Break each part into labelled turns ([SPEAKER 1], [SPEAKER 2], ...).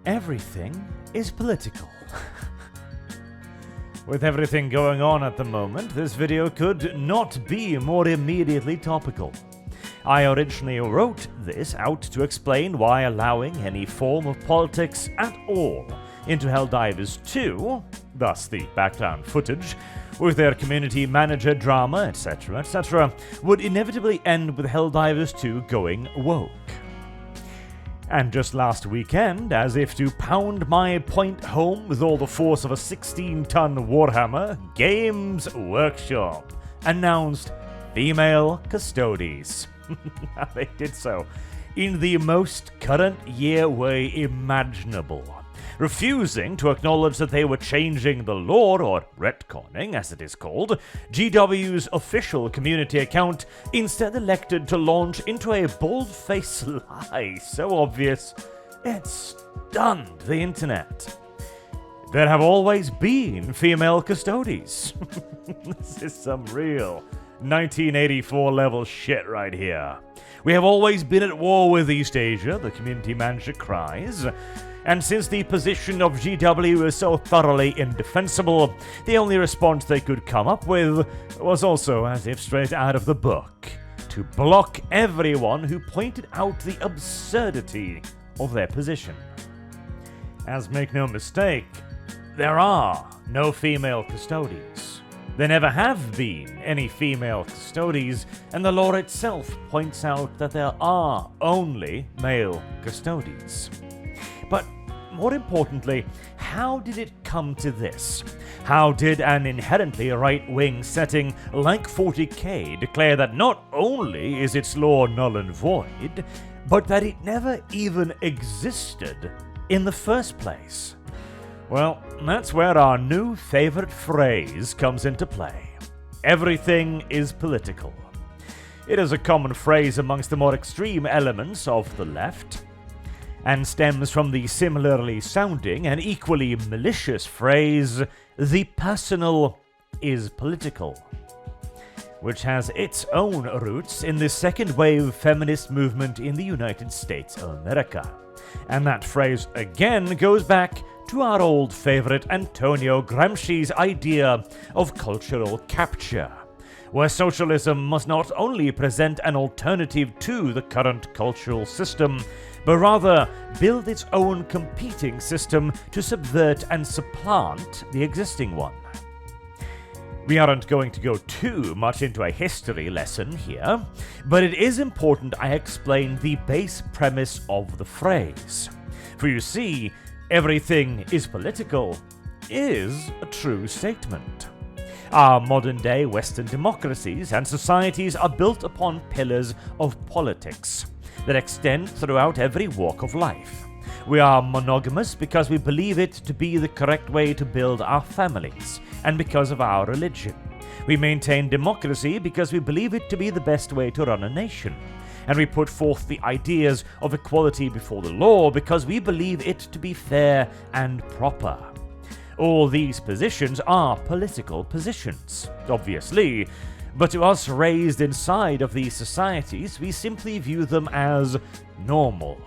[SPEAKER 1] everything is political. With everything going on at the moment, this video could not be more immediately topical. I originally wrote this out to explain why allowing any form of politics at all into Helldivers 2, thus the background footage, with their community manager drama, etc., would inevitably end with Helldivers 2 going woke. And just last weekend, as if to pound my point home with all the force of a 16-ton Warhammer, Games Workshop announced female Custodes. They did so in the most current year way imaginable, refusing to acknowledge that they were changing the lore, or retconning as it is called, GW's official community account, instead elected to launch into a bold-faced lie so obvious it stunned the internet. There have always been female Custodes. This is some real 1984 level shit right here. We have always been at war with East Asia, the community manager cries. And since the position of GW was so thoroughly indefensible, the only response they could come up with was also as if straight out of the book: to block everyone who pointed out the absurdity of their position. As make no mistake, there are no female Custodes. There never have been any female Custodes, and the lore itself points out that there are only male Custodes. But more importantly, how did it come to this? How did an inherently right-wing setting like 40k declare that not only is its lore null and void, but that it never even existed in the first place? Well, that's where our new favorite phrase comes into play. Everything is political. It is a common phrase amongst the more extreme elements of the left, and stems from the similarly sounding and equally malicious phrase, the personal is political, which has its own roots in the second wave feminist movement in the United States of America. And that phrase again goes back to our old favorite Antonio Gramsci's idea of cultural capture, where socialism must not only present an alternative to the current cultural system, but rather build its own competing system to subvert and supplant the existing one. We aren't going to go too much into a history lesson here, but it is important I explain the base premise of the phrase. For you see, everything is political is a true statement. Our modern-day Western democracies and societies are built upon pillars of politics that extend throughout every walk of life. We are monogamous because we believe it to be the correct way to build our families, and because of our religion. We maintain democracy because we believe it to be the best way to run a nation. And we put forth the ideas of equality before the law because we believe it to be fair and proper. All these positions are political positions, obviously, but to us raised inside of these societies, we simply view them as normal.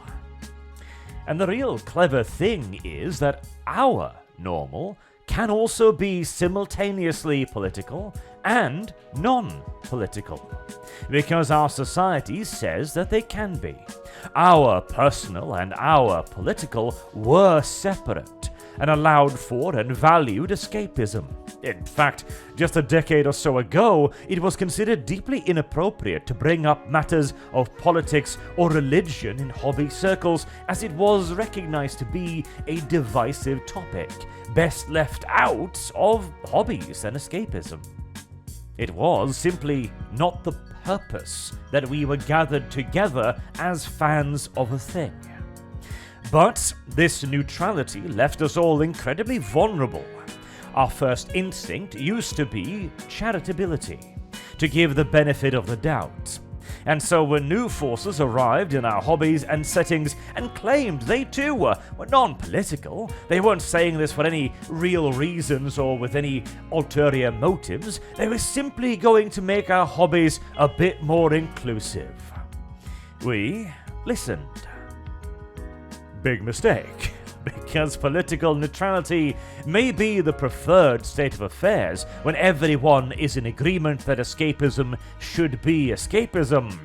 [SPEAKER 1] And the real clever thing is that our normal can also be simultaneously political and non-political, because our society says that they can be. Our personal and our political were separate and allowed for and valued escapism. In fact, just a decade or so ago, it was considered deeply inappropriate to bring up matters of politics or religion in hobby circles, as it was recognized to be a divisive topic, best left out of hobbies and escapism. It was simply not the purpose that we were gathered together as fans of a thing. But this neutrality left us all incredibly vulnerable. Our first instinct used to be charitability, to give the benefit of the doubt. And so when new forces arrived in our hobbies and settings and claimed they too were non-political, they weren't saying this for any real reasons or with any ulterior motives, they were simply going to make our hobbies a bit more inclusive. We listened. Big mistake. because political neutrality may be the preferred state of affairs when everyone is in agreement that escapism should be escapism.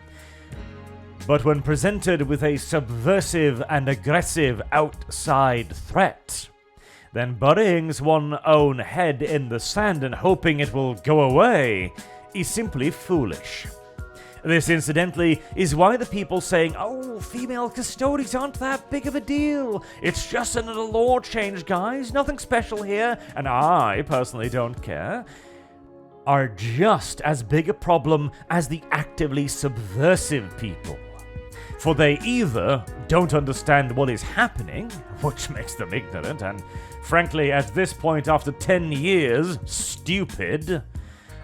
[SPEAKER 1] But when presented with a subversive and aggressive outside threat, then burying one's own head in the sand and hoping it will go away is simply foolish. This, incidentally, is why the people saying, "Oh, female Custodes aren't that big of a deal. It's just another law change, guys. Nothing special here, and I personally don't care," are just as big a problem as the actively subversive people. For they either don't understand what is happening, which makes them ignorant, and frankly, at this point after 10 years, stupid,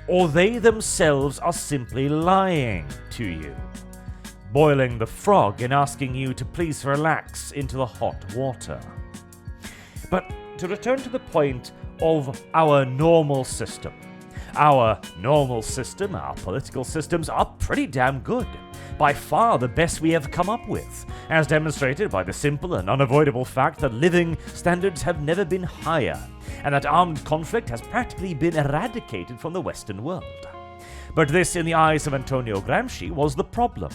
[SPEAKER 1] or they themselves are simply lying to you, boiling the frog and asking you to please relax into the hot water. But to return to the point of our normal system. Our normal system, our political systems, are pretty damn good. By far the best we have come up with, as demonstrated by the simple and unavoidable fact that living standards have never been higher, and that armed conflict has practically been eradicated from the Western world. But this, in the eyes of Antonio Gramsci, was the problem.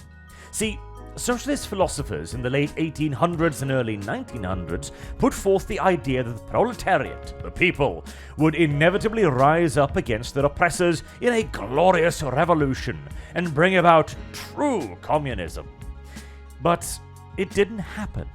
[SPEAKER 1] See, socialist philosophers in the late 1800s and early 1900s put forth the idea that the proletariat, the people, would inevitably rise up against their oppressors in a glorious revolution and bring about true communism. But it didn't happen.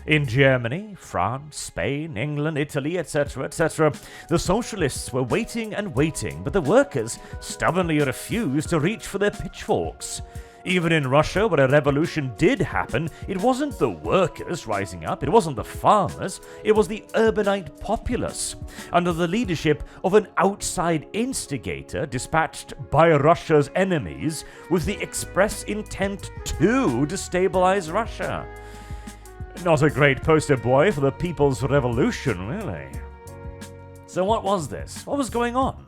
[SPEAKER 1] In Germany, France, Spain, England, Italy, etc., the socialists were waiting and waiting, but the workers stubbornly refused to reach for their pitchforks. Even in Russia, where a revolution did happen, it wasn't the workers rising up, it wasn't the farmers, it was the urbanite populace, under the leadership of an outside instigator dispatched by Russia's enemies with the express intent to destabilize Russia. Not a great poster boy for the People's Revolution, really. So what was this? What was going on?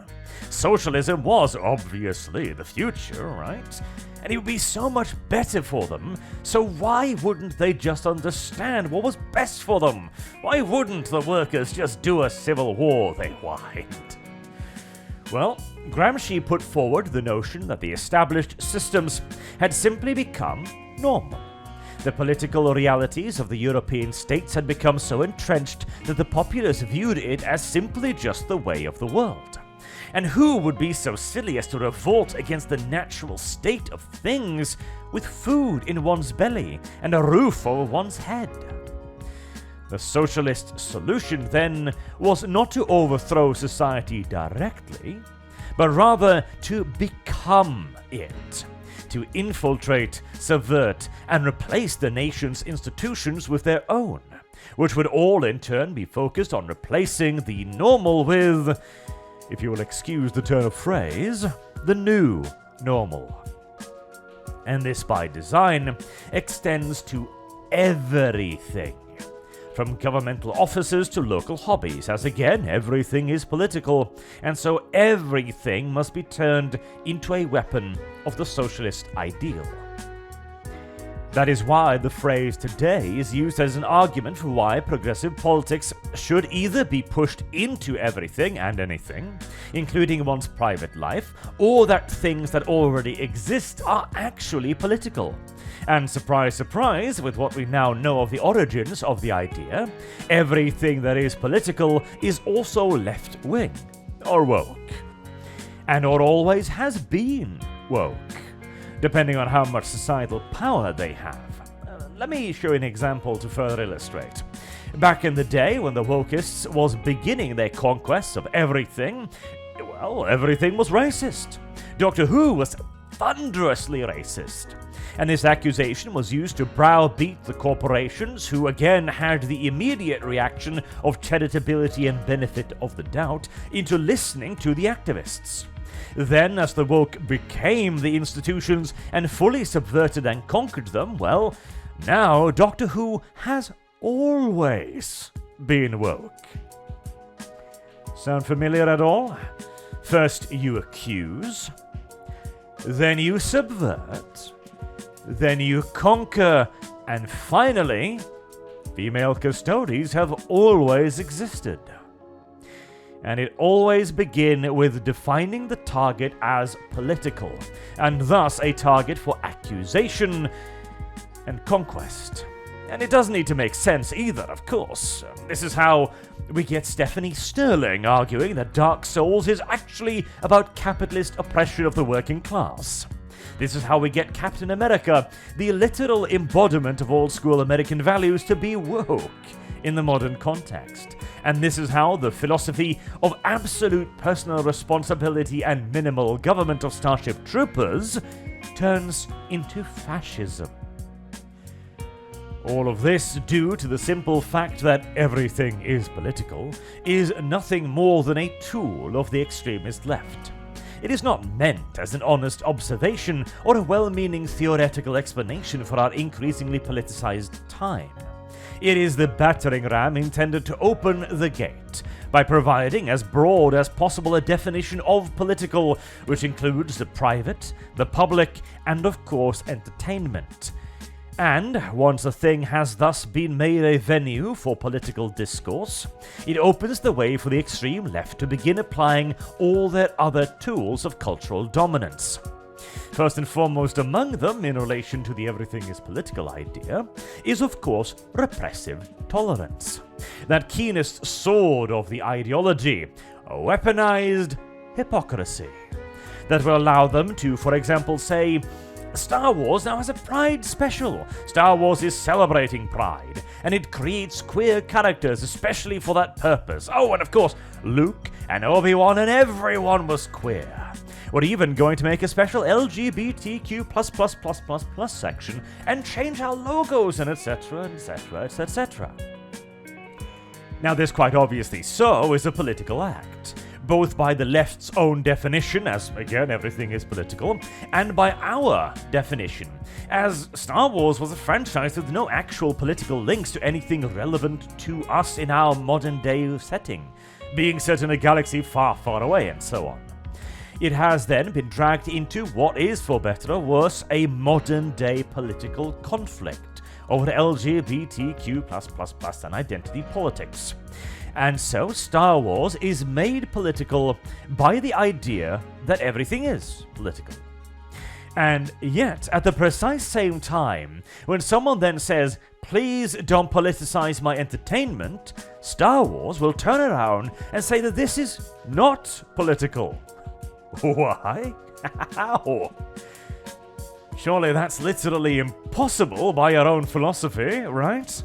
[SPEAKER 1] Socialism was obviously the future, right? And it would be so much better for them, so why wouldn't they just understand what was best for them? Why wouldn't the workers just do a civil war, they whined? Well, Gramsci put forward the notion that the established systems had simply become normal. The political realities of the European states had become so entrenched that the populace viewed it as simply just the way of the world. And who would be so silly as to revolt against the natural state of things with food in one's belly and a roof over one's head? The socialist solution, then, was not to overthrow society directly, but rather to become it, to infiltrate, subvert, and replace the nation's institutions with their own, which would all in turn be focused on replacing the normal with, if you will excuse the turn of phrase, the new normal. And this, by design, extends to everything, from governmental offices to local hobbies, as again, everything is political, and so everything must be turned into a weapon of the socialist ideal. That is why the phrase today is used as an argument for why progressive politics should either be pushed into everything and anything, including one's private life, or that things that already exist are actually political. And surprise, surprise, with what we now know of the origins of the idea, everything that is political is also left-wing, or woke. And or always has been woke, depending on how much societal power they have. Let me show you an example to further illustrate. Back in the day when the wokists was beginning their conquest of everything, well, everything was racist. Doctor Who was thunderously racist. And this accusation was used to browbeat the corporations, who again had the immediate reaction of charitability and benefit of the doubt, into listening to the activists. Then, as the woke became the institutions and fully subverted and conquered them, well, now Doctor Who has always been woke. Sound familiar at all? First you accuse, then you subvert, then you conquer, and finally, female Custodes have always existed. And it always begins with defining the target as political, and thus a target for accusation and conquest. And it doesn't need to make sense either, of course. This is how we get Stephanie Sterling arguing that Dark Souls is actually about capitalist oppression of the working class. This is how we get Captain America, the literal embodiment of old-school American values, to be woke in the modern context. And this is how the philosophy of absolute personal responsibility and minimal government of Starship Troopers turns into fascism. All of this due to the simple fact that everything is political is nothing more than a tool of the extremist left. It is not meant as an honest observation or a well-meaning theoretical explanation for our increasingly politicized time. It is the battering ram intended to open the gate by providing as broad as possible a definition of political, which includes the private, the public, and of course entertainment. And once a thing has thus been made a venue for political discourse, it opens the way for the extreme left to begin applying all their other tools of cultural dominance. First and foremost among them, in relation to the everything is political idea, is of course repressive tolerance. That keenest sword of the ideology, weaponized hypocrisy, that will allow them to, for example, say, Star Wars now has a Pride special. Star Wars is celebrating Pride, and it creates queer characters especially for that purpose. Oh, and of course, Luke and Obi-Wan and everyone was queer. We're even going to make a special LGBTQ+++++ section and change our logos and etc, etc, etc. Now this quite obviously so is a political act, both by the left's own definition, as again everything is political, and by our definition, as Star Wars was a franchise with no actual political links to anything relevant to us in our modern day setting, being set in a galaxy far, far away and so on. It has then been dragged into what is, for better or worse, a modern day political conflict over LGBTQ++ and identity politics. And so Star Wars is made political by the idea that everything is political. And yet, at the precise same time, when someone then says, please don't politicize my entertainment, Star Wars will turn around and say that this is not political. Why? How? Surely that's literally impossible by your own philosophy, right?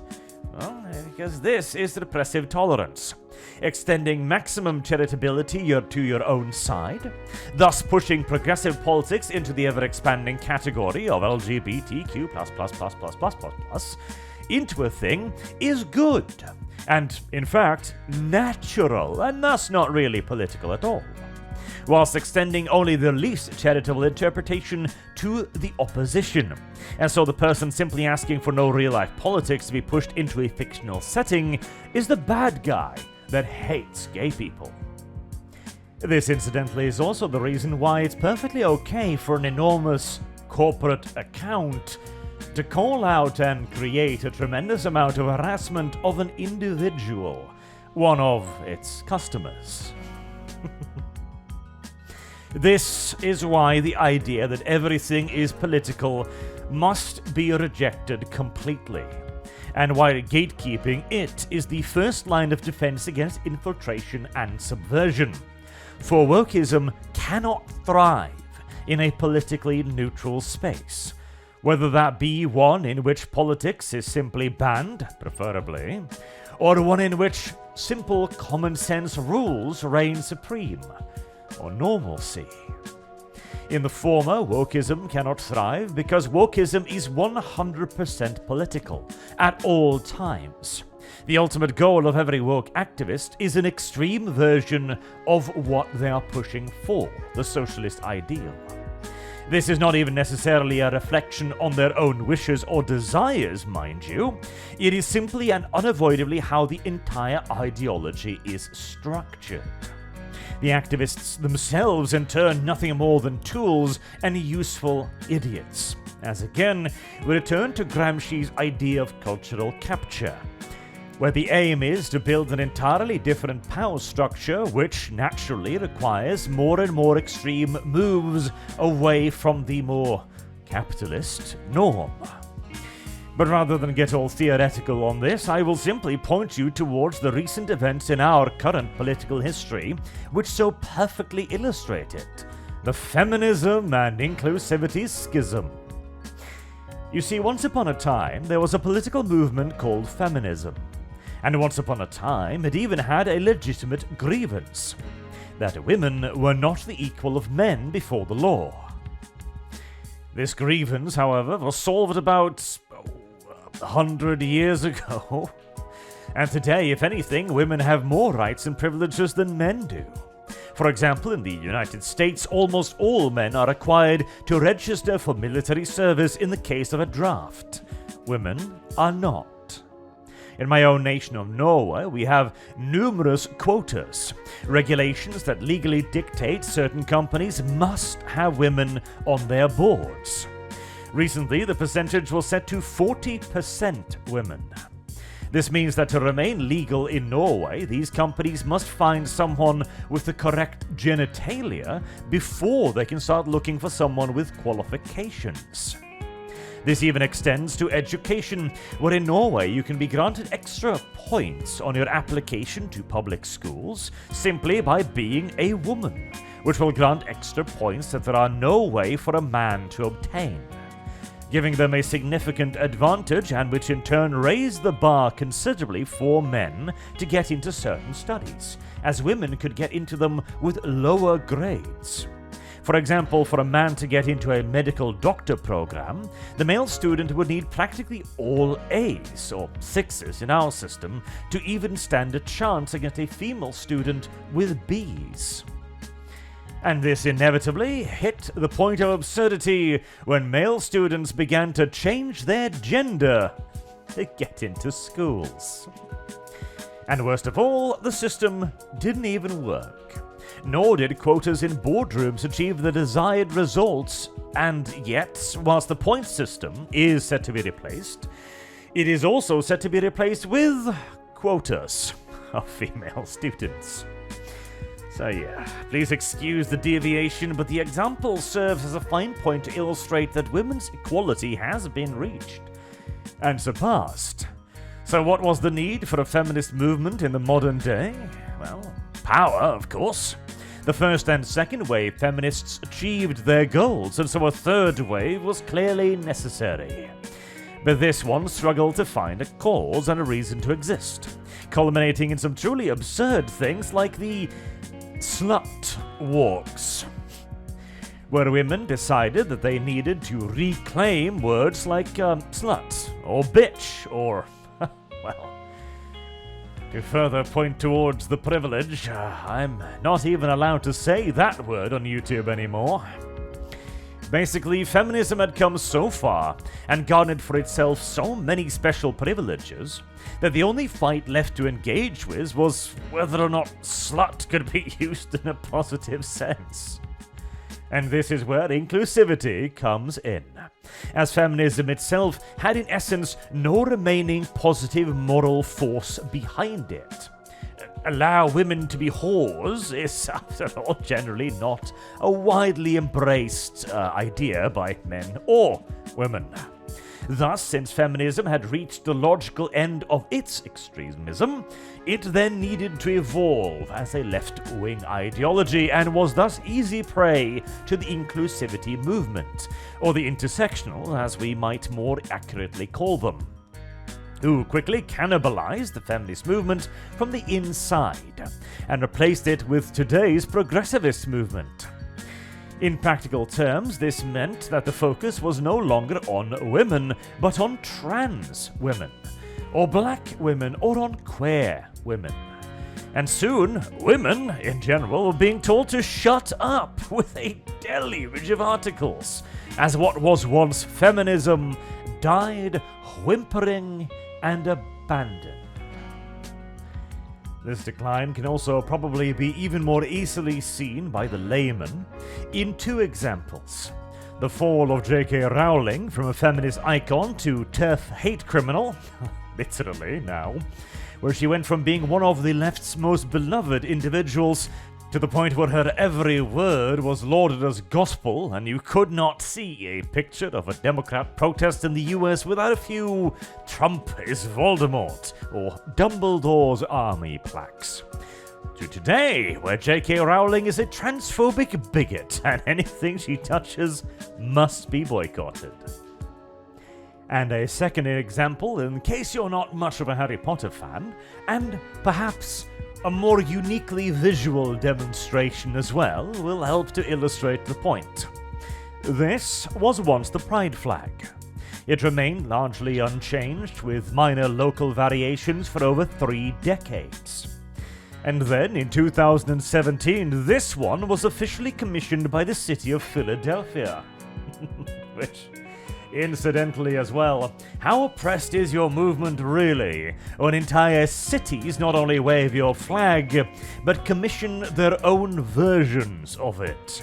[SPEAKER 1] Well, because this is repressive tolerance, extending maximum charitability to your own side, thus pushing progressive politics into the ever-expanding category of LGBTQ++++++ into a thing is good, and in fact, natural, and thus not really political at all, whilst extending only the least charitable interpretation to the opposition. And so the person simply asking for no real-life politics to be pushed into a fictional setting is the bad guy that hates gay people. This, incidentally, is also the reason why it's perfectly okay for an enormous corporate account to call out and create a tremendous amount of harassment of an individual, one of its customers. This is why the idea that everything is political must be rejected completely, and why gatekeeping it is the first line of defense against infiltration and subversion. For wokeism cannot thrive in a politically neutral space, whether that be one in which politics is simply banned, preferably, or one in which simple common sense rules reign supreme, or normalcy. In the former, wokeism cannot thrive because wokeism is 100% political at all times. The ultimate goal of every woke activist is an extreme version of what they are pushing for, the socialist ideal. This is not even necessarily a reflection on their own wishes or desires, mind you. It is simply and unavoidably how the entire ideology is structured. The activists themselves, in turn, nothing more than tools and useful idiots. As again, we return to Gramsci's idea of cultural capture, where the aim is to build an entirely different power structure which naturally requires more and more extreme moves away from the more capitalist norm. But rather than get all theoretical on this, I will simply point you towards the recent events in our current political history which so perfectly illustrate it: the feminism and inclusivity schism. You see, once upon a time, there was a political movement called feminism. And once upon a time, it even had a legitimate grievance: that women were not the equal of men before the law. This grievance, however, was solved about 100 years ago. And today, if anything, women have more rights and privileges than men do. For example, in the United States, almost all men are required to register for military service in the case of a draft. Women are not. In my own nation of Norway, we have numerous quotas, regulations that legally dictate certain companies must have women on their boards. Recently, the percentage was set to 40% women. This means that to remain legal in Norway, these companies must find someone with the correct genitalia before they can start looking for someone with qualifications. This even extends to education, where in Norway you can be granted extra points on your application to public schools simply by being a woman, which will grant extra points that there are no way for a man to obtain, giving them a significant advantage, and which in turn raised the bar considerably for men to get into certain studies, as women could get into them with lower grades. For example, for a man to get into a medical doctor program, the male student would need practically all A's, or 6s in our system, to even stand a chance against a female student with B's. And this inevitably hit the point of absurdity when male students began to change their gender to get into schools. And worst of all, the system didn't even work. Nor did quotas in boardrooms achieve the desired results, and yet, whilst the point system is set to be replaced, it is also set to be replaced with quotas of female students. So yeah, please excuse the deviation, but the example serves as a fine point to illustrate that women's equality has been reached and surpassed. So what was the need for a feminist movement in the modern day? Well, power, of course. The first and second wave feminists achieved their goals, and so a third wave was clearly necessary. But this one struggled to find a cause and a reason to exist, culminating in some truly absurd things like the slut walks, where women decided that they needed to reclaim words like slut or bitch or, well, to further point towards the privilege, I'm not even allowed to say that word on YouTube anymore. Basically, feminism had come so far and garnered for itself so many special privileges that the only fight left to engage with was whether or not slut could be used in a positive sense. And this is where inclusivity comes in, as feminism itself had in essence no remaining positive moral force behind it. Allow women to be whores is, after all, generally not a widely embraced idea by men or women. Thus, since feminism had reached the logical end of its extremism, it then needed to evolve as a left-wing ideology and was thus easy prey to the inclusivity movement, or the intersectional, as we might more accurately call them, who quickly cannibalized the feminist movement from the inside and replaced it with today's progressivist movement. In practical terms, this meant that the focus was no longer on women, but on trans women, or black women, or on queer women. And soon, women, in general, were being told to shut up with a deluge of articles, as what was once feminism died whimpering and abandoned. This decline can also probably be even more easily seen by the layman in two examples. The fall of J.K. Rowling from a feminist icon to turf hate criminal, literally now, where she went from being one of the left's most beloved individuals to the point where her every word was lauded as gospel, and you could not see a picture of a Democrat protest in the US without a few "Trump is Voldemort" or "Dumbledore's Army" plaques. To today, where J.K. Rowling is a transphobic bigot, and anything she touches must be boycotted. And a second example, in case you're not much of a Harry Potter fan, and perhaps a more uniquely visual demonstration as well, will help to illustrate the point. This was once the Pride flag. It remained largely unchanged, with minor local variations for over 3 decades. And then, in 2017, this one was officially commissioned by the city of Philadelphia. Which, incidentally as well, how oppressed is your movement really, when entire cities not only wave your flag, but commission their own versions of it?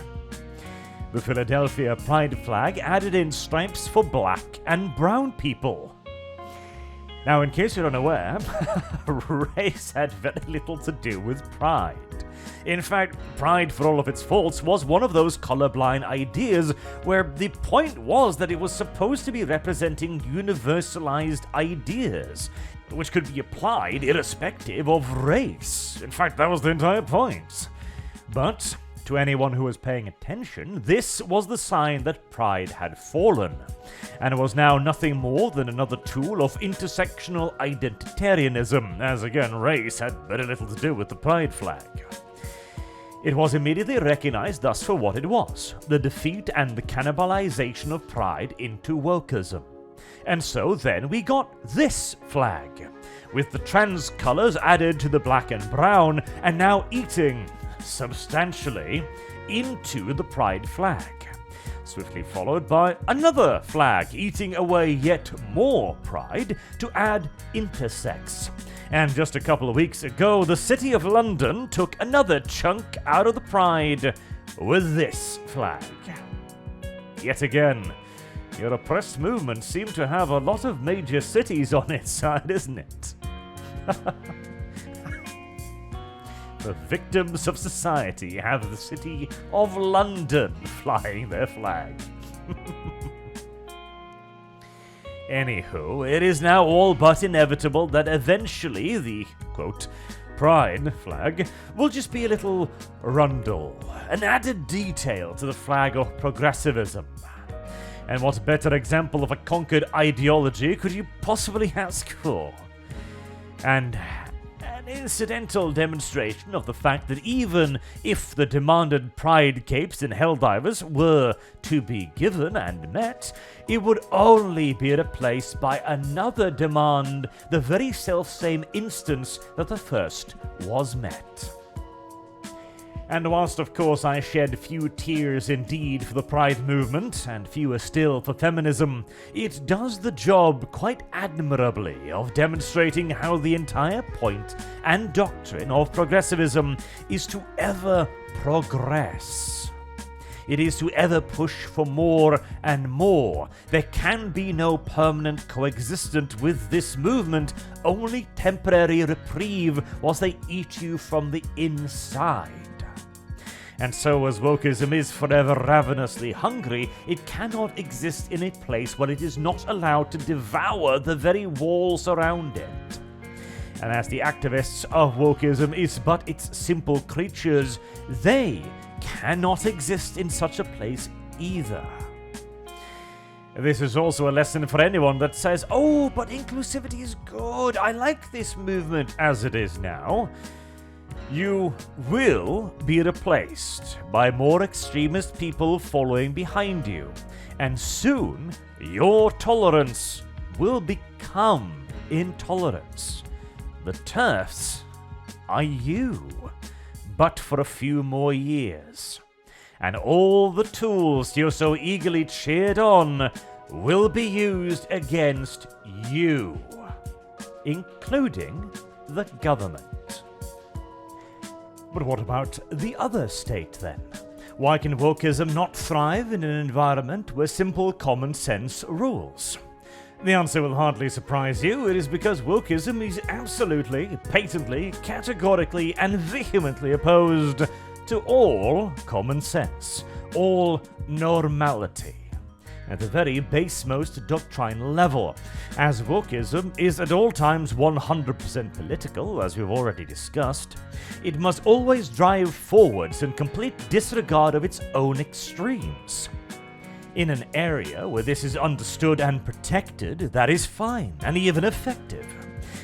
[SPEAKER 1] The Philadelphia Pride flag added in stripes for black and brown people. Now, in case you're unaware, race had very little to do with pride. In fact, pride, for all of its faults, was one of those colorblind ideas where the point was that it was supposed to be representing universalized ideas, which could be applied irrespective of race. In fact, that was the entire point. But to anyone who was paying attention, this was the sign that pride had fallen, and was now nothing more than another tool of intersectional identitarianism, as again, race had very little to do with the pride flag. It was immediately recognized thus for what it was, the defeat and the cannibalization of pride into wokeism. And so then we got this flag, with the trans colors added to the black and brown, and now eating substantially into the pride flag, swiftly followed by another flag eating away yet more pride to add intersex. And just a couple of weeks ago, the City of London took another chunk out of the pride with this flag. Yet again, your oppressed movement seemed to have a lot of major cities on its side, isn't it? The victims of society have the City of London flying their flag. Anywho, it is now all but inevitable that eventually the, quote, pride flag will just be a little rundle, an added detail to the flag of progressivism. And what better example of a conquered ideology could you possibly ask for? And an incidental demonstration of the fact that even if the demanded pride capes in Helldivers were to be given and met, it would only be replaced by another demand the very self-same instance that the first was met. And whilst of course I shed few tears indeed for the Pride movement, and fewer still for feminism, it does the job quite admirably of demonstrating how the entire point and doctrine of progressivism is to ever progress. It is to ever push for more and more. There can be no permanent coexistence with this movement, only temporary reprieve whilst they eat you from the inside. And so as wokeism is forever ravenously hungry, it cannot exist in a place where it is not allowed to devour the very walls around it. And as the activists of wokeism is but its simple creatures, they cannot exist in such a place either. This is also a lesson for anyone that says, "Oh, but inclusivity is good, I like this movement as it is now." You will be replaced by more extremist people following behind you, and soon your tolerance will become intolerance. The TERFs are you, but for a few more years. And all the tools you so eagerly cheered on will be used against you, including the government. But what about the other state then? Why can wokeism not thrive in an environment where simple common sense rules? The answer will hardly surprise you. It is because wokeism is absolutely, patently, categorically, and vehemently opposed to all common sense, all normality, at the very basemost doctrinal level. As wokeism is at all times 100% political, as we've already discussed, it must always drive forwards in complete disregard of its own extremes. In an area where this is understood and protected, that is fine and even effective.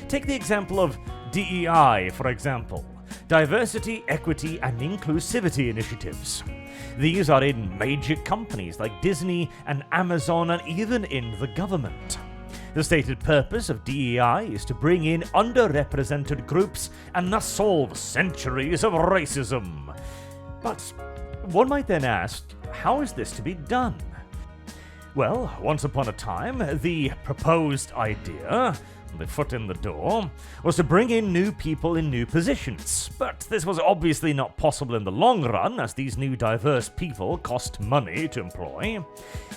[SPEAKER 1] Take the example of DEI, for example. Diversity, equity, and inclusivity initiatives. These are in major companies like Disney and Amazon, and even in the government. The stated purpose of DEI is to bring in underrepresented groups and thus solve centuries of racism. But one might then ask, how is this to be done? Well, once upon a time, the proposed idea, the foot in the door, was to bring in new people in new positions. But this was obviously not possible in the long run, as these new diverse people cost money to employ,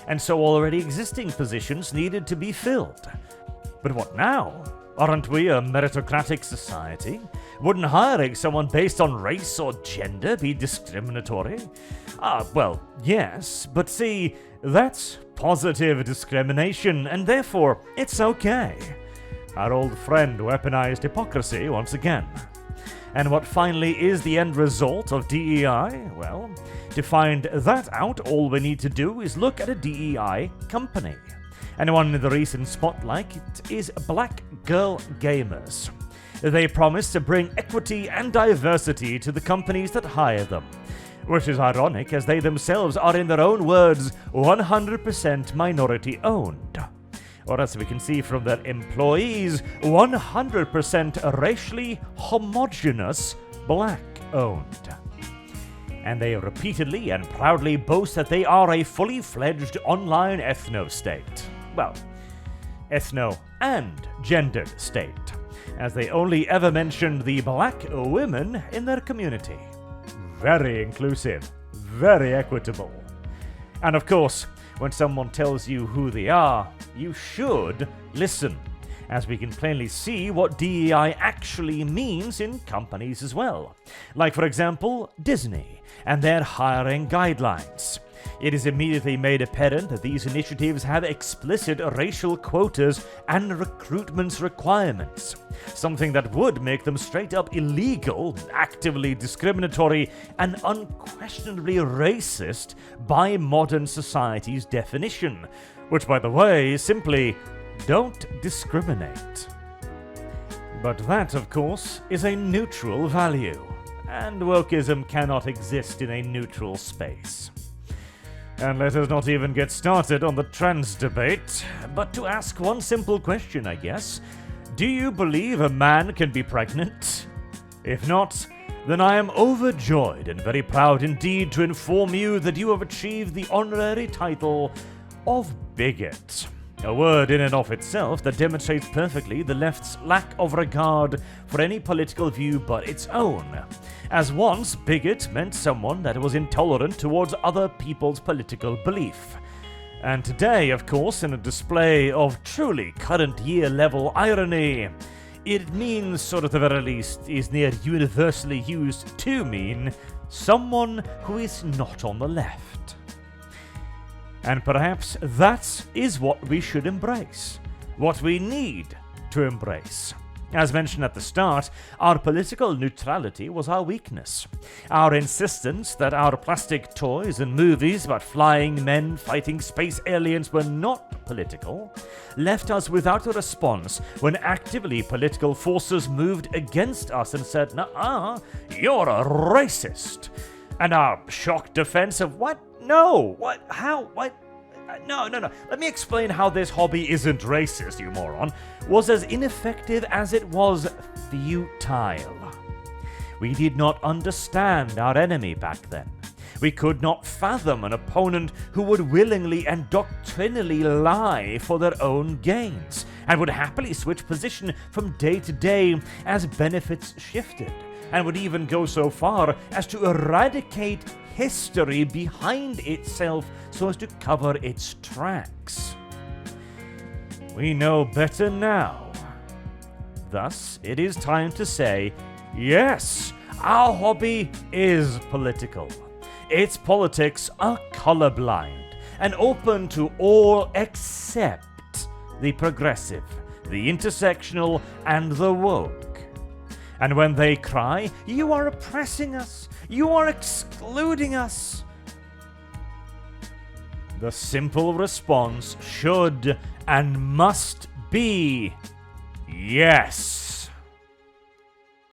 [SPEAKER 1] and so already existing positions needed to be filled. But what now? Aren't we a meritocratic society? Wouldn't hiring someone based on race or gender be discriminatory? Well, yes, but see, that's positive discrimination, and therefore it's okay. Our old friend weaponized hypocrisy once again. And what finally is the end result of DEI? Well, to find that out, all we need to do is look at a DEI company. And one in the recent spotlight is Black Girl Gamers. They promise to bring equity and diversity to the companies that hire them, which is ironic as they themselves are, in their own words, 100% minority owned. Or as we can see from their employees, 100% racially homogeneous black owned. And they repeatedly and proudly boast that they are a fully fledged online ethno-state. Well, ethno and gendered state, as they only ever mentioned the black women in their community. Very inclusive, very equitable. And of course, when someone tells you who they are, you should listen, as we can plainly see what DEI actually means in companies as well. Like, for example, Disney and their hiring guidelines. It is immediately made apparent that these initiatives have explicit racial quotas and recruitment requirements, something that would make them straight up illegal, actively discriminatory, and unquestionably racist by modern society's definition, which, by the way, is simply don't discriminate. But that, of course, is a neutral value, and wokeism cannot exist in a neutral space. And let us not even get started on the trans debate, but to ask one simple question, I guess. Do you believe a man can be pregnant? If not, then I am overjoyed and very proud indeed to inform you that you have achieved the honorary title of bigot. A word in and of itself that demonstrates perfectly the left's lack of regard for any political view but its own, as once bigot meant someone that was intolerant towards other people's political belief. And today, of course, in a display of truly current year level irony, it means, or at the very least is near universally used to mean, someone who is not on the left. And perhaps that is what we should embrace, what we need to embrace. As mentioned at the start, our political neutrality was our weakness. Our insistence that our plastic toys and movies about flying men fighting space aliens were not political left us without a response when actively political forces moved against us and said, "Nuh-uh, you're a racist." And our shocked defense of, "What? No, what? How? What? No. Let me explain how this hobby isn't racist, you moron," was as ineffective as it was futile. We did not understand our enemy back then. We could not fathom an opponent who would willingly and doctrinally lie for their own gains, and would happily switch position from day to day as benefits shifted, and would even go so far as to eradicate history behind itself so as to cover its tracks. We know better now. Thus, it is time to say, yes, our hobby is political. Its politics are colorblind and open to all except the progressive, the intersectional, and the woke. And when they cry, "You are oppressing us, you are excluding us," the simple response should and must be, yes.